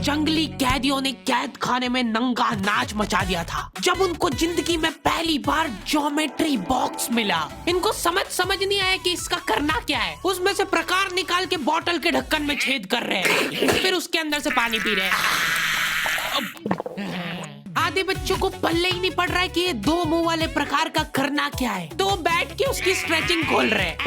जंगली कैदियों ने कैद खाने में नंगा नाच मचा दिया था जब उनको जिंदगी में पहली बार ज्योमेट्री बॉक्स मिला। इनको समझ नहीं आया कि इसका करना क्या है। उसमें से प्रकार निकाल के बोतल के ढक्कन में छेद कर रहे हैं, फिर उसके अंदर से पानी पी रहे हैं। आधे बच्चों को पल्ले ही नहीं पड़ रहा है कि ये दो मुंह वाले प्रकार का करना क्या है, तो वो बैठ के उसकी स्ट्रेचिंग खोल रहे हैं।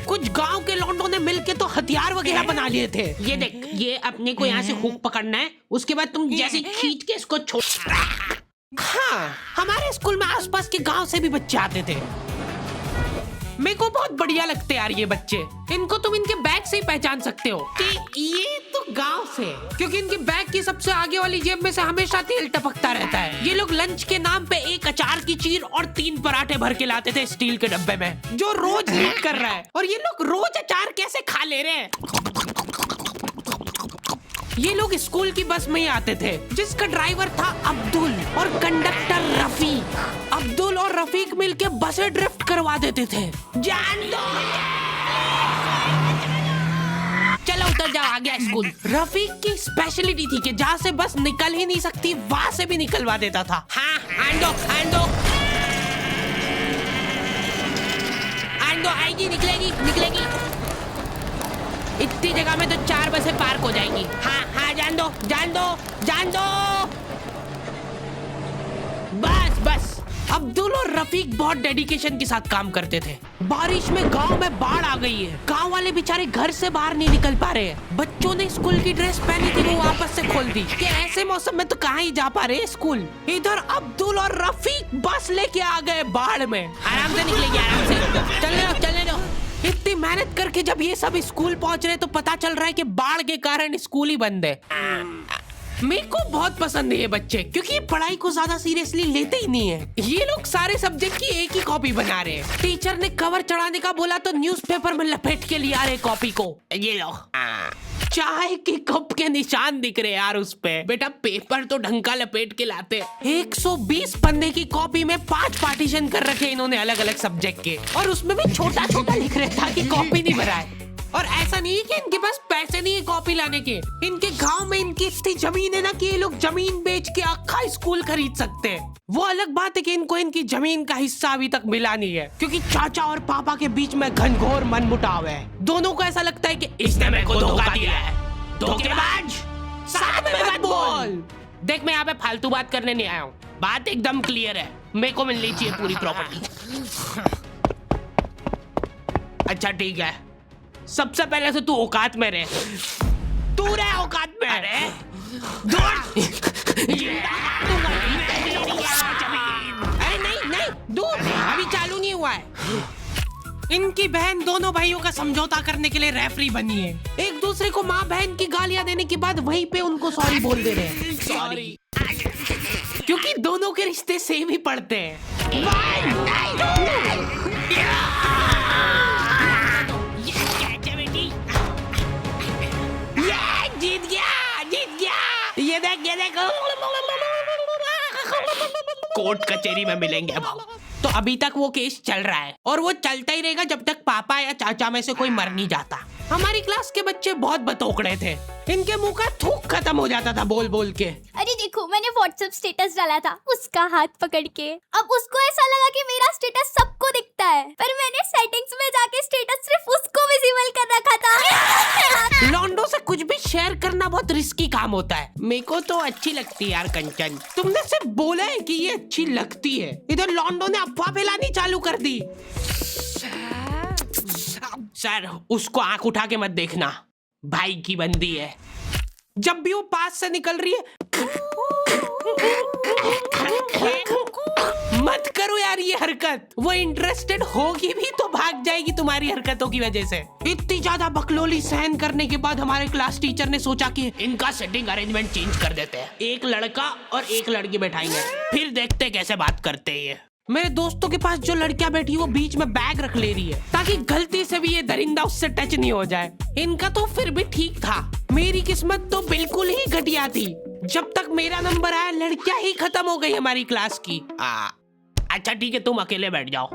कुछ गांव के लौंडों ने मिलके तो हथियार वगैरह बना लिए थे। ये देख, ये अपने को यहाँ से हुक पकड़ना है, उसके बाद तुम जैसे खींच के इसको छोड़। हाँ, हमारे स्कूल में आसपास के गांव से भी बच्चे आते थे। मेरे को बहुत बढ़िया लगते हैं यार ये बच्चे। इनको तुम इनके बैग से ही पहचान सकते हो कि ये तो गांव से, क्योंकि इनके बैग की सबसे आगे वाली जेब में से हमेशा तेल टपकता रहता है। ये लोग लंच के नाम पे एक अचार की चीर और 3 पराठे भर के लाते थे स्टील के डब्बे में, जो रोज लीक कर रहा है। और ये लोग रोज अचार कैसे खा ले रहे हैं। ये लोग स्कूल की बस में ही आते थे, जिसका ड्राइवर था अब्दुल और कंडक्टर रफीक। अब्दुल और रफीक मिलके बसें ड्रिफ्ट करवा देते थे। जान दो, चलो उतर जाओ, आ गया स्कूल। रफीक की स्पेशलिटी थी कि जहाँ से बस निकल ही नहीं सकती वहाँ से भी निकलवा देता था। हाँ, आंदो आएगी, निकलेगी। इतनी जगह में तो 4 बसें पार्क हो जाएंगी। हाँ, जान दो। बस। अब्दुल और रफीक बहुत डेडिकेशन के साथ काम करते थे। बारिश में गांव में बाढ़ आ गई है। गांव वाले बेचारे घर से बाहर नहीं निकल पा रहे हैं। बच्चों ने स्कूल की ड्रेस पहनी थी, वो वापस से खोल दी कि ऐसे मौसम में तो कहाँ ही जा पा रहे हैं स्कूल। इधर अब्दुल और रफीक बस लेके आ गए बाढ़ में। आराम से निकलेगी, आराम से चलने दो। इतनी मेहनत करके जब ये सब स्कूल पहुंच रहे तो पता चल रहा है कि बाढ़ के कारण स्कूल ही बंद है। मेरे को बहुत पसंद है ये बच्चे, क्योंकि ये पढ़ाई को ज्यादा सीरियसली लेते ही नहीं है। ये लोग सारे सब्जेक्ट की एक ही कॉपी बना रहे हैं। टीचर ने कवर चढ़ाने का बोला तो न्यूज़पेपर में लपेट के लिया रहे कॉपी को। ये लो, चाय के कप के निशान दिख रहे यार उस पे। बेटा पेपर तो ढंग का लपेट के लाते। 120 पन्ने की कॉपी में 5 पार्टीशन कर रखे इन्होंने अलग अलग सब्जेक्ट के, और उसमें भी छोटा लिख रहे ताकि कॉपी नहीं भराए। और ऐसा नहीं है कि इनके पास पैसे नहीं है कॉपी लाने के। इनके गांव में इनकी इतनी जमीन है ना कि ये लोग जमीन बेच के अक्खा स्कूल खरीद सकते हैं। वो अलग बात है कि इनको इनकी जमीन का हिस्सा अभी तक मिला नहीं है, क्योंकि चाचा और पापा के बीच में घनघोर मनमुटाव है। दोनों को ऐसा लगता है कि इसने मेरे को धोखा दिया है। धोखेबाज, साथ में मत बोल। देख, मैं यहाँ पे फालतू बात करने नहीं आया हूँ। बात एकदम क्लियर है, मेरे को मिलनी चाहिए पूरी प्रॉपर्टी। अच्छा ठीक है, सबसे पहले तो तू औकात में रहे। तू रहे औकात में। अरे नहीं दूर, अभी चालू नहीं हुआ है। इनकी बहन दोनों भाइयों का समझौता करने के लिए रेफरी बनी है। एक दूसरे को माँ बहन की गालियां देने के बाद वहीं पे उनको सॉरी बोल दे रहे हैं। सॉरी, क्योंकि दोनों के रिश्ते सेम ही पड़ते हैं। जीत गया। ये देख कोर्ट कचहरी में मिलेंगे अब। तो अभी तक वो केस चल रहा है और वो चलता ही रहेगा जब तक पापा या चाचा में से कोई मर नहीं जाता। हमारी क्लास के बच्चे बहुत बतौकड़े थे। इनके मुंह का थूक खत्म हो जाता था बोल के। अरे देखो, मैंने व्हाट्सएप स्टेटस डाला था उसका हाथ पकड़ के। अब उसको ऐसा लगा कि मेरा स्टेटस सबको दिखता है, पर मैंने सेटिंग्स में जाके स्टेटस सिर्फ उसको विजिबल कर रखा था। लॉन्डो से कुछ भी शेयर करना बहुत रिस्की काम होता है। मेरे को तो अच्छी लगती है यार कंचन। तुमने सिर्फ बोला है कि ये अच्छी लगती है, इधर लॉन्डो ने अफवाह फैलानी चालू कर दी। सर, उसको आंख उठा के मत देखना, भाई की बंदी है। जब भी वो पास से निकल रही है मत करो यार ये हरकत। वो इंटरेस्टेड होगी भी तो भाग जाएगी तुम्हारी हरकतों की वजह से। इतनी ज्यादा बकलोली सहन करने के बाद हमारे क्लास टीचर ने सोचा कि इनका सेटिंग अरेंजमेंट चेंज कर देते हैं। एक लड़का और एक लड़की बैठाएंगे, फिर देखते कैसे बात करते हैं ये। मेरे दोस्तों के पास जो लड़कियां बैठी वो बीच में बैग रख ले रही है ताकि गलती से भी ये दरिंदा उससे टच नहीं हो जाए। इनका तो फिर भी ठीक था, मेरी किस्मत तो बिल्कुल ही घटिया थी। जब तक मेरा नंबर आया लड़कियां ही खत्म हो गई हमारी क्लास की। अच्छा ठीक है, तुम अकेले बैठ जाओ।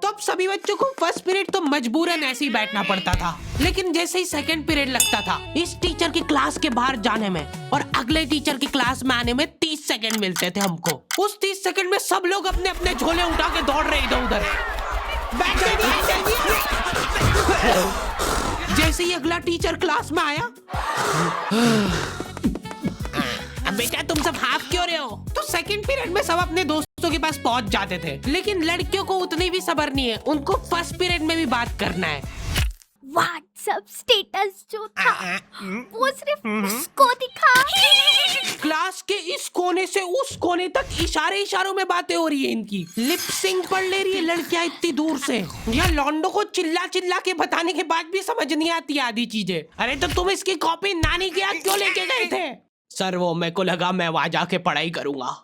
तो अब सभी बच्चों को फर्स्ट पीरियड तो मजबूरन ऐसे ही बैठना पड़ता था, लेकिन जैसे ही सेकंड पीरियड लगता था इस टीचर की क्लास के बाहर जाने में और अगले टीचर की क्लास में आने में 30 सेकंड मिलते थे हमको। उस 30 सेकंड में सब लोग अपने अपने झोले उठा के दौड़ रहे इधर उधर। जैसे ही अगला टीचर क्लास में आया, अब बेटा तुम सब हाफ क्यों रहे हो, तो सेकंड पीरियड में सब अपने दोस्तों के पास पहुंच जाते थे। लेकिन लड़कियों को उतनी भी सब्र नहीं है, उनको फर्स्ट पीरियड में भी बात करना है। व्हाट्सएप स्टेटस जो था वो सिर्फ उसको दिखा। क्लास के इस कोने से उस कोने तक इशारों में बातें हो रही है इनकी। लिप सिंक पढ़ ले रही है लड़कियां इतनी दूर से। या लौंडो को चिल्ला चिल्ला के बताने के बाद भी समझ नहीं आती आधी चीजें। अरे तो तुम इसकी कॉपी नानी के यहाँ क्यों लेके गए थे? सर वो मेरे को लगा मैं वहां जाके पढ़ाई करूंगा।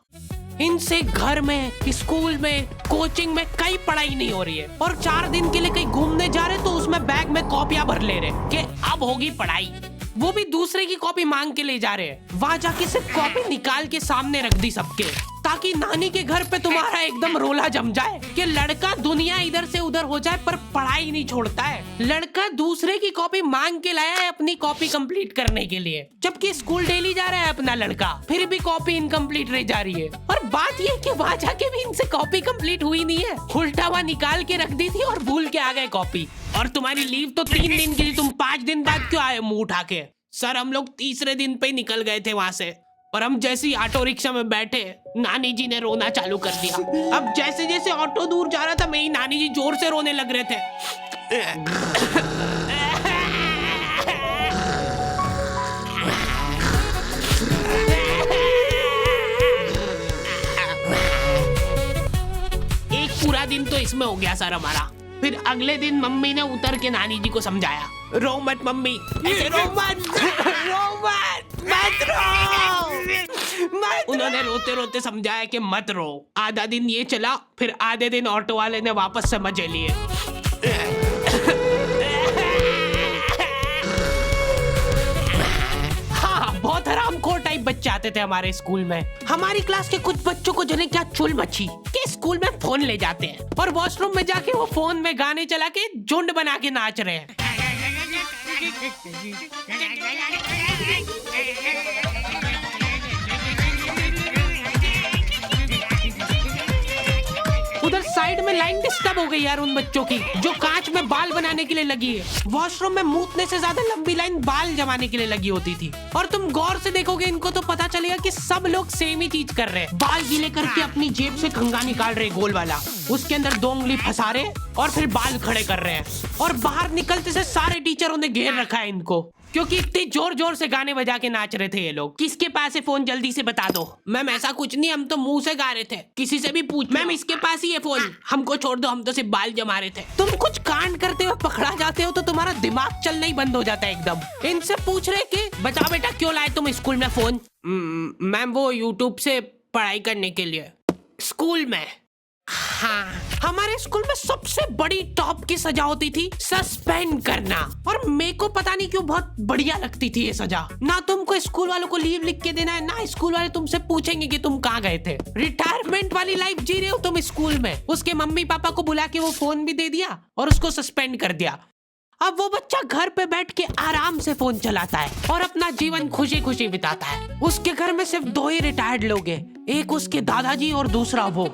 इनसे घर में, स्कूल में, कोचिंग में कई पढ़ाई नहीं हो रही है और 4 दिन के लिए कहीं घूमने जा रहे तो उसमें बैग में कॉपियां भर ले रहे कि अब होगी पढ़ाई। वो भी दूसरे की कॉपी मांग के ले जा रहे हैं। वहां जाके सिर्फ कॉपी निकाल के सामने रख दी सबके, ताकि नानी के घर पे तुम्हारा एकदम रोला जम जाए कि लड़का दुनिया इधर से उधर हो जाए पर पढ़ाई नहीं छोड़ता है। लड़का दूसरे की कॉपी मांग के लाया है अपनी कॉपी कंप्लीट करने के लिए, जबकि स्कूल डेली जा रहा है अपना लड़का, फिर भी कॉपी इनकम्प्लीट रह जा रही है। और बात यह कि वहां जाके भी इनसे कॉपी कंप्लीट हुई नहीं है, उल्टा हुआ निकाल के रख दी थी और भूल के आ गए कॉपी। और तुम्हारी लीव तो 3 दिन की थी, तुम 5 दिन बाद क्यों आए मुंह उठा के? सर हम लोग तीसरे दिन पे निकल गए थे वहां से और हम जैसे ही ऑटो रिक्शा में बैठे नानी जी ने रोना चालू कर दिया। अब जैसे जैसे ऑटो दूर जा रहा था मेरी नानी जी जोर से रोने लग रहे थे। एक पूरा दिन तो इसमें हो गया सर हमारा। फिर अगले दिन मम्मी ने उतर के नानी जी को समझाया, रो मत मम्मी, ऐसे रो मत, रो मत रो। उन्होंने रोते रोते समझाया कि मत रो। आधा दिन ये चला, फिर आधे दिन ऑटो वाले ने वापस से मजे लिए। बहुत हरामखोर टाइप बच्चे आते थे हमारे स्कूल में। हमारी क्लास के कुछ बच्चों को जने क्या चुल मची कि स्कूल में फोन ले जाते हैं और वॉशरूम में जाके वो फोन में गाने चला के झुंड बना के नाच रहे हैं। उधर साइड में लाइन डिस्टर्ब हो गई यार उन बच्चों की जो कांच में बाल बनाने के लिए लगी है। वॉशरूम में मूतने से ज्यादा लंबी लाइन बाल जमाने के लिए लगी होती थी। और तुम गौर से देखोगे इनको तो पता चलेगा कि सब लोग सेम ही चीज कर रहे हैं। बाल गीले करके अपनी जेब से कंघा निकाल रहे गोल वाला, उसके अंदर 2 उंगली फंसा रहे और फिर बाल खड़े कर रहे हैं। और बाहर निकलते से सारे टीचरों ने घेर रखा है इनको, क्योंकि इतनी जोर जोर से गाने बजा के नाच रहे थे ये लोग। किसके पास है फोन, जल्दी से बता दो। मैम ऐसा कुछ नहीं, हम तो मुंह से गा रहे थे, किसी से भी पूछ। मैम इसके पास ही है फोन, हमको छोड़ दो, हम तो सिर्फ बाल जमा रहे थे। तुम कुछ कांड करते हुए पकड़ा जाते हो तो तुम्हारा दिमाग चलना ही बंद हो जाता है एकदम। इनसे पूछ रहे कि बताओ बेटा क्यों लाए तुम स्कूल में फोन? मैम वो यूट्यूब से पढ़ाई करने के लिए। स्कूल में? हाँ, हमारे स्कूल में सबसे बड़ी टॉप की सजा होती थी सस्पेंड करना। और मेरे को पता नहीं क्यों बहुत बढ़िया लगती थी ये सजा। ना तुमको स्कूल वालों को लीव लिख के देना है, ना स्कूल वाले तुमसे पूछेंगे कि तुम कहाँ गए थे। रिटायरमेंट वाली लाइफ जी रहे हो तुम स्कूल में। उसके मम्मी पापा को बुला के वो फोन भी दे दिया और उसको सस्पेंड कर दिया। अब वो बच्चा घर पे बैठ के आराम से फोन चलाता है और अपना जीवन खुशी खुशी बिताता है। उसके घर में सिर्फ 2 ही रिटायर्ड लोग हैं, एक उसके दादाजी और दूसरा वो।